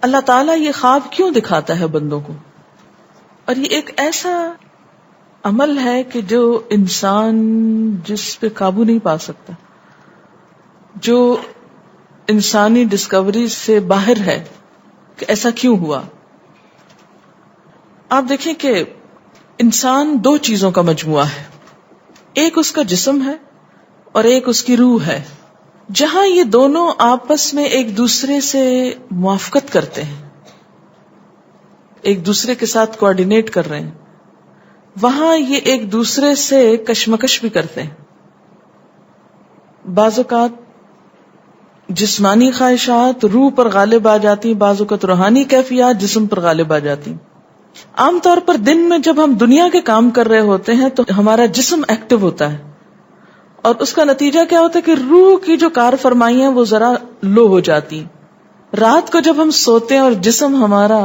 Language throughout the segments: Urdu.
اللہ تعالیٰ یہ خواب کیوں دکھاتا ہے بندوں کو؟ اور یہ ایک ایسا عمل ہے کہ جو انسان جس پہ قابو نہیں پا سکتا، جو انسانی ڈسکوری سے باہر ہے کہ ایسا کیوں ہوا. آپ دیکھیں کہ انسان دو چیزوں کا مجموعہ ہے، ایک اس کا جسم ہے اور ایک اس کی روح ہے. جہاں یہ دونوں آپس میں ایک دوسرے سے موافقت کرتے ہیں، ایک دوسرے کے ساتھ کوآرڈینیٹ کر رہے ہیں، وہاں یہ ایک دوسرے سے کشمکش بھی کرتے ہیں. بعض اوقات جسمانی خواہشات روح پر غالب آ جاتی، بعض اوقات روحانی کیفیات جسم پر غالب آ جاتی. عام طور پر دن میں جب ہم دنیا کے کام کر رہے ہوتے ہیں تو ہمارا جسم ایکٹیو ہوتا ہے، اور اس کا نتیجہ کیا ہوتا ہے کہ روح کی جو کار فرمائی ہیں وہ ذرا لو ہو جاتی. رات کو جب ہم سوتے ہیں اور جسم ہمارا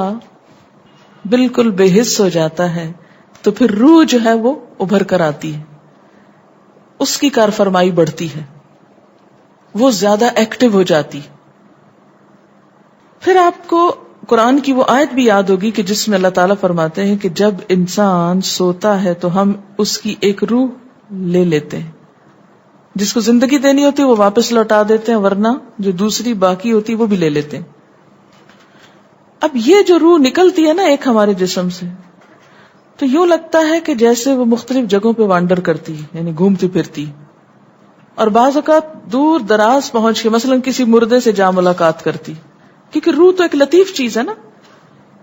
بالکل بے حس ہو جاتا ہے تو پھر روح جو ہے وہ ابھر کر آتی ہے، اس کی کار فرمائی بڑھتی ہے، وہ زیادہ ایکٹیو ہو جاتی. پھر آپ کو قرآن کی وہ آیت بھی یاد ہوگی کہ جس میں اللہ تعالیٰ فرماتے ہیں کہ جب انسان سوتا ہے تو ہم اس کی ایک روح لے لیتے ہیں، جس کو زندگی دینی ہوتی ہے وہ واپس لوٹا دیتے ہیں، ورنہ جو دوسری باقی ہوتی وہ بھی لے لیتے ہیں. اب یہ جو روح نکلتی ہے نا ایک ہمارے جسم سے، تو یوں لگتا ہے کہ جیسے وہ مختلف جگہوں پہ وانڈر کرتی ہے، یعنی گھومتی پھرتی، اور بعض اوقات دور دراز پہنچ کے مثلا کسی مردے سے جا ملاقات کرتی. کیونکہ روح تو ایک لطیف چیز ہے نا،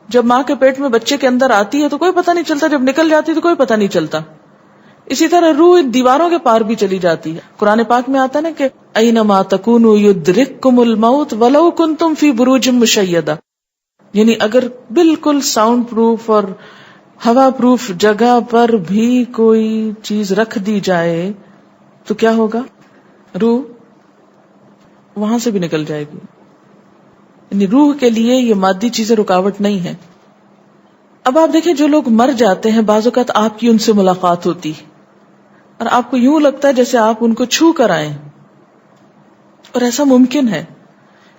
جب ماں کے پیٹ میں بچے کے اندر آتی ہے تو کوئی پتہ نہیں چلتا، جب نکل جاتی تو کوئی پتہ نہیں چلتا. اسی طرح روح دیواروں کے پار بھی چلی جاتی ہے. قرآن پاک میں آتا ہے نا کہ اینما تکونوا یدرککم الموت ولو کنتم فی بروج مشیدہ، یعنی اگر بالکل ساؤنڈ پروف اور ہوا پروف جگہ پر بھی کوئی چیز رکھ دی جائے تو کیا ہوگا؟ روح وہاں سے بھی نکل جائے گی. یعنی روح کے لیے یہ مادی چیزیں رکاوٹ نہیں ہے. اب آپ دیکھیں جو لوگ مر جاتے ہیں بعض اوقات آپ کی ان سے ملاقات ہوتی اور آپ کو یوں لگتا ہے جیسے آپ ان کو چھو کر آئیں، اور ایسا ممکن ہے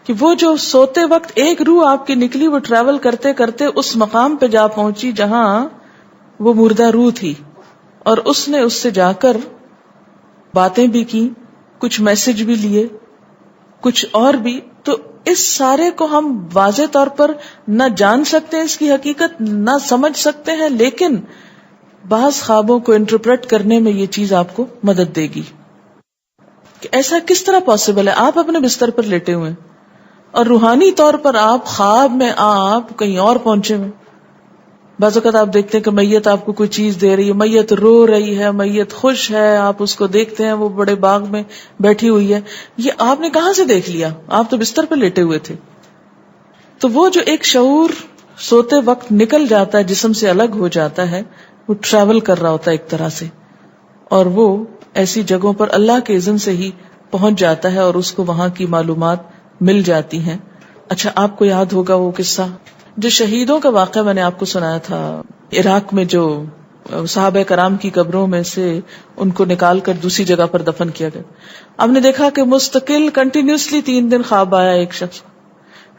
کہ وہ جو سوتے وقت ایک روح آپ کی نکلی وہ ٹریول کرتے کرتے اس مقام پہ جا پہنچی جہاں وہ مردہ روح تھی، اور اس نے اس سے جا کر باتیں بھی کی، کچھ میسج بھی لیے، کچھ اور بھی. تو اس سارے کو ہم واضح طور پر نہ جان سکتے ہیں، اس کی حقیقت نہ سمجھ سکتے ہیں، لیکن بعض خوابوں کو انٹرپریٹ کرنے میں یہ چیز آپ کو مدد دے گی کہ ایسا کس طرح پاسبل ہے. آپ اپنے بستر پر لیٹے ہوئے اور روحانی طور پر آپ خواب میں آپ کہیں اور پہنچے ہوئے. بعض اوقات آپ دیکھتے ہیں کہ میت آپ کو کوئی چیز دے رہی ہے، میت رو رہی ہے، میت خوش ہے، آپ اس کو دیکھتے ہیں وہ بڑے باغ میں بیٹھی ہوئی ہے. یہ آپ نے کہاں سے دیکھ لیا؟ آپ تو بستر پہ لیٹے ہوئے تھے. تو وہ جو ایک شعور سوتے وقت نکل جاتا ہے، جسم سے الگ ہو جاتا ہے، وہ ٹریول کر رہا ہوتا ہے ایک طرح سے، اور وہ ایسی جگہوں پر اللہ کے اذن سے ہی پہنچ جاتا ہے اور اس کو وہاں کی معلومات مل جاتی ہیں. اچھا، آپ کو یاد ہوگا وہ قصہ جو شہیدوں کا واقعہ میں نے آپ کو سنایا تھا، عراق میں جو صحابہ کرام کی قبروں میں سے ان کو نکال کر دوسری جگہ پر دفن کیا گیا. آپ نے دیکھا کہ مستقل کنٹینیوسلی 3 دن خواب آیا ایک شخص،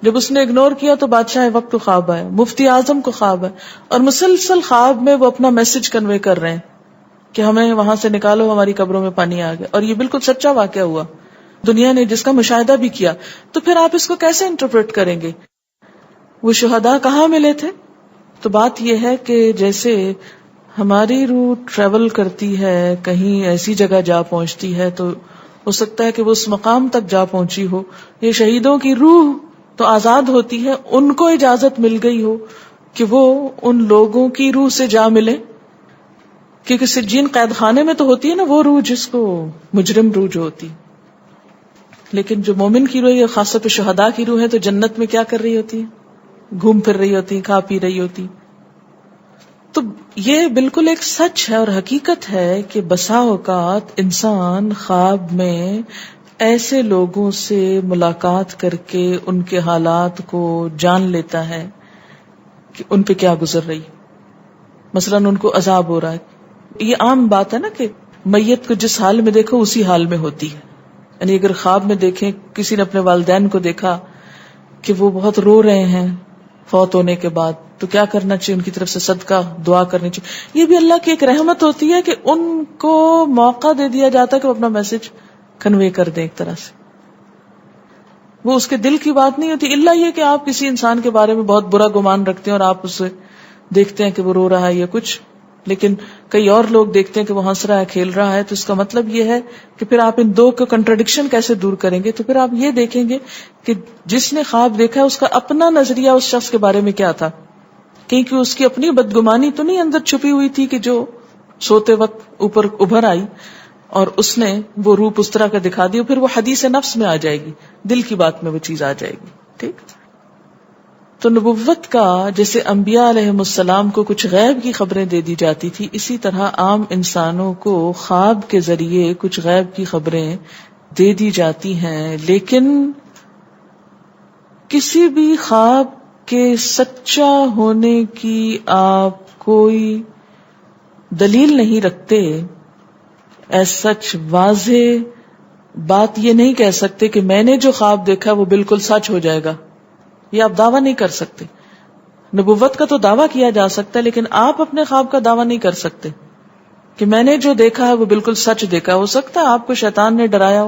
جب اس نے اگنور کیا تو بادشاہ وقت کو خواب آیا، مفتی اعظم کو خواب ہے، اور مسلسل خواب میں وہ اپنا میسج کنوے کر رہے ہیں کہ ہمیں وہاں سے نکالو، ہماری قبروں میں پانی آ گیا. اور یہ بالکل سچا واقعہ ہوا، دنیا نے جس کا مشاہدہ بھی کیا. تو پھر آپ اس کو کیسے انٹرپریٹ کریں گے؟ وہ شہداء کہاں ملے تھے؟ تو بات یہ ہے کہ جیسے ہماری روح ٹریول کرتی ہے، کہیں ایسی جگہ جا پہنچتی ہے، تو ہو سکتا ہے کہ وہ اس مقام تک جا پہنچی ہو. یہ شہیدوں کی روح تو آزاد ہوتی ہے، ان کو اجازت مل گئی ہو کہ وہ ان لوگوں کی روح سے جا ملے، کیونکہ سجین قید خانے میں تو ہوتی ہے نا وہ روح جس کو مجرم روح جو ہوتی، لیکن جو مومن کی روح ہے، خاص طور پہ شہداء کی روح ہے، تو جنت میں کیا کر رہی ہوتی ہے؟ گھوم پھر رہی ہوتی، کھا پی رہی ہوتی. تو یہ بالکل ایک سچ ہے اور حقیقت ہے کہ بسا اوقات انسان خواب میں ایسے لوگوں سے ملاقات کر کے ان کے حالات کو جان لیتا ہے کہ ان پہ کیا گزر رہی. مثلا ان کو عذاب ہو رہا ہے. یہ عام بات ہے نا کہ میت کو جس حال میں دیکھو اسی حال میں ہوتی ہے. یعنی اگر خواب میں دیکھیں کسی نے اپنے والدین کو دیکھا کہ وہ بہت رو رہے ہیں فوت ہونے کے بعد تو کیا کرنا چاہیے، ان کی طرف سے صدقہ دعا کرنی چاہیے. یہ بھی اللہ کی ایک رحمت ہوتی ہے کہ ان کو موقع دے دیا جاتا ہے کہ وہ اپنا میسج کنوے کر دیں. ایک طرح سے وہ اس کے دل کی بات نہیں ہوتی، الا یہ کہ آپ کسی انسان کے بارے میں بہت برا گمان رکھتے ہیں اور آپ اسے دیکھتے ہیں کہ وہ رو رہا ہے یا کچھ، لیکن کئی اور لوگ دیکھتے ہیں کہ وہ ہنس رہا ہے، کھیل رہا ہے. تو اس کا مطلب یہ ہے کہ پھر آپ ان دو کو کنٹراڈکشن کیسے دور کریں گے. تو پھر آپ یہ دیکھیں گے کہ جس نے خواب دیکھا ہے اس کا اپنا نظریہ اس شخص کے بارے میں کیا تھا، کیونکہ اس کی اپنی بدگمانی تو نہیں اندر چھپی ہوئی تھی کہ جو سوتے وقت اوپر ابھر آئی اور اس نے وہ روپ اس طرح کا دکھا دی. پھر وہ حدیث نفس میں آ جائے گی، دل کی بات میں وہ چیز آ جائے گی. ٹھیک. تو نبوت کا جیسے انبیاء علیہ السلام کو کچھ غیب کی خبریں دے دی جاتی تھی، اسی طرح عام انسانوں کو خواب کے ذریعے کچھ غیب کی خبریں دے دی جاتی ہیں. لیکن کسی بھی خواب کے سچا ہونے کی آپ کوئی دلیل نہیں رکھتے. ایز سچ واضح بات یہ نہیں کہہ سکتے کہ میں نے جو خواب دیکھا وہ بالکل سچ ہو جائے گا، یہ آپ دعویٰ نہیں کر سکتے. نبوت کا تو دعویٰ کیا جا سکتا ہے، لیکن آپ اپنے خواب کا دعویٰ نہیں کر سکتے کہ میں نے جو دیکھا ہے وہ بالکل سچ دیکھا. ہو سکتا ہے آپ کو شیطان نے ڈرایا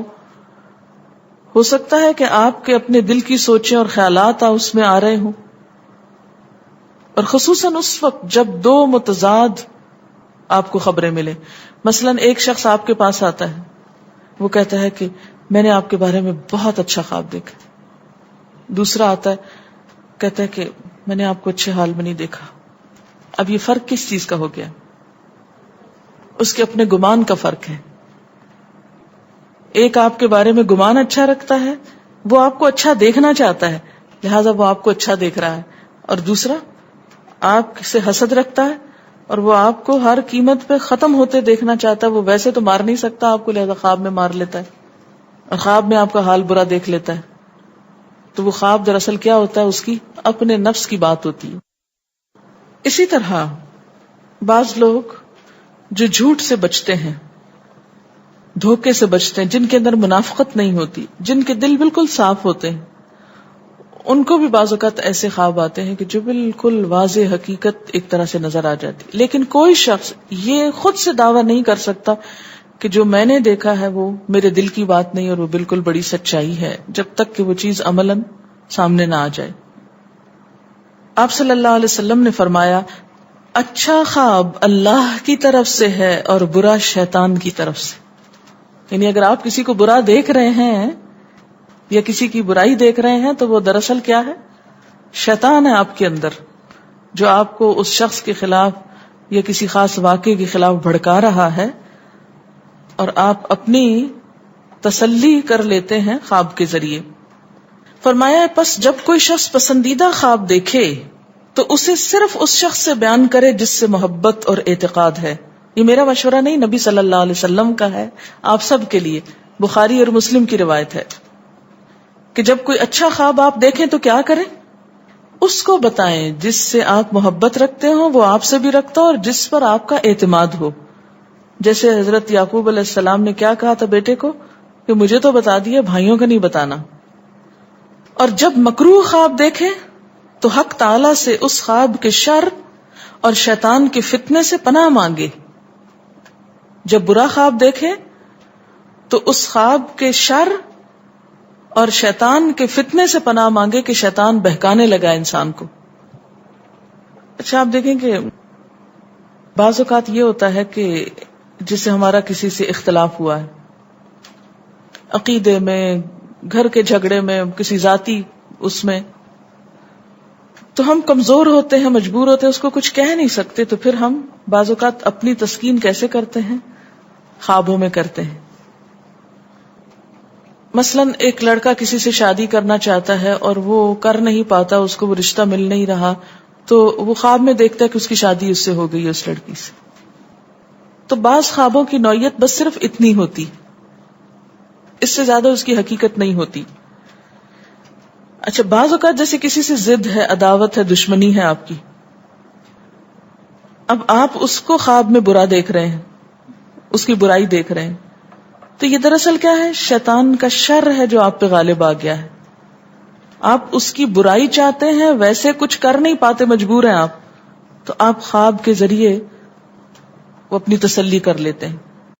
ہو سکتا ہے کہ آپ کے اپنے دل کی سوچیں اور خیالات اس میں آ رہے ہوں، اور خصوصاً اس وقت جب دو متضاد آپ کو خبریں ملیں. مثلا ایک شخص آپ کے پاس آتا ہے، وہ کہتا ہے کہ میں نے آپ کے بارے میں بہت اچھا خواب دیکھا. دوسرا آتا ہے کہتا ہے کہ میں نے آپ کو اچھے حال میں نہیں دیکھا. اب یہ فرق کس چیز کا ہو گیا؟ اس کے اپنے گمان کا فرق ہے. ایک آپ کے بارے میں گمان اچھا رکھتا ہے، وہ آپ کو اچھا دیکھنا چاہتا ہے لہذا وہ آپ کو اچھا دیکھ رہا ہے، اور دوسرا آپ سے حسد رکھتا ہے اور وہ آپ کو ہر قیمت پہ ختم ہوتے دیکھنا چاہتا ہے. وہ ویسے تو مار نہیں سکتا آپ کو، لہذا خواب میں مار لیتا ہے اور خواب میں آپ کا حال برا دیکھ لیتا ہے. تو وہ خواب دراصل کیا ہوتا ہے؟ اس کی اپنے نفس کی بات ہوتی ہے. اسی طرح بعض لوگ جو جھوٹ سے بچتے ہیں، دھوکے سے بچتے ہیں، جن کے اندر منافقت نہیں ہوتی، جن کے دل بالکل صاف ہوتے ہیں، ان کو بھی بعض اوقات ایسے خواب آتے ہیں کہ جو بالکل واضح حقیقت ایک طرح سے نظر آ جاتی. لیکن کوئی شخص یہ خود سے دعویٰ نہیں کر سکتا کہ جو میں نے دیکھا ہے وہ میرے دل کی بات نہیں اور وہ بالکل بڑی سچائی ہے، جب تک کہ وہ چیز عملاً سامنے نہ آ جائے. آپ صلی اللہ علیہ وسلم نے فرمایا، اچھا خواب اللہ کی طرف سے ہے اور برا شیطان کی طرف سے. یعنی اگر آپ کسی کو برا دیکھ رہے ہیں یا کسی کی برائی دیکھ رہے ہیں تو وہ دراصل کیا ہے؟ شیطان ہے آپ کے اندر، جو آپ کو اس شخص کے خلاف یا کسی خاص واقعے کے خلاف بھڑکا رہا ہے، اور آپ اپنی تسلی کر لیتے ہیں خواب کے ذریعے. فرمایا پس جب کوئی شخص پسندیدہ خواب دیکھے تو اسے صرف اس شخص سے بیان کرے جس سے محبت اور اعتقاد ہے. یہ میرا مشورہ نہیں، نبی صلی اللہ علیہ وسلم کا ہے آپ سب کے لیے. بخاری اور مسلم کی روایت ہے کہ جب کوئی اچھا خواب آپ دیکھیں تو کیا کریں؟ اس کو بتائیں جس سے آپ محبت رکھتے ہو، وہ آپ سے بھی رکھتا ہو اور جس پر آپ کا اعتماد ہو. جیسے حضرت یعقوب علیہ السلام نے کیا کہا تھا بیٹے کو کہ مجھے تو بتا دیا، بھائیوں کا نہیں بتانا. اور جب مکروہ خواب دیکھیں تو حق تعالی سے اس خواب کے شر اور شیطان کے فتنے سے پناہ مانگے. جب برا خواب دیکھیں تو اس خواب کے شر اور شیطان کے فتنے سے پناہ مانگے کہ شیطان بہکانے لگا انسان کو. اچھا آپ دیکھیں کہ بعض اوقات یہ ہوتا ہے کہ جسے ہمارا کسی سے اختلاف ہوا ہے، عقیدے میں، گھر کے جھگڑے میں، کسی ذاتی اس میں، تو ہم کمزور ہوتے ہیں، مجبور ہوتے ہیں، اس کو کچھ کہہ نہیں سکتے. تو پھر ہم بعض اوقات اپنی تسکین کیسے کرتے ہیں؟ خوابوں میں کرتے ہیں. مثلا ایک لڑکا کسی سے شادی کرنا چاہتا ہے اور وہ کر نہیں پاتا، اس کو وہ رشتہ مل نہیں رہا، تو وہ خواب میں دیکھتا ہے کہ اس کی شادی اس سے ہو گئی ہے، اس لڑکی سے. تو بعض خوابوں کی نوعیت بس صرف اتنی ہوتی، اس سے زیادہ اس کی حقیقت نہیں ہوتی. اچھا بعض اوقات جیسے کسی سے ضد ہے، عداوت ہے، دشمنی ہے آپ کی، اب آپ اس کو خواب میں برا دیکھ رہے ہیں، اس کی برائی دیکھ رہے ہیں، تو یہ دراصل کیا ہے؟ شیطان کا شر ہے جو آپ پہ غالب آ گیا ہے. آپ اس کی برائی چاہتے ہیں، ویسے کچھ کر نہیں پاتے، مجبور ہیں آپ، تو آپ خواب کے ذریعے وہ اپنی تسلی کر لیتے ہیں.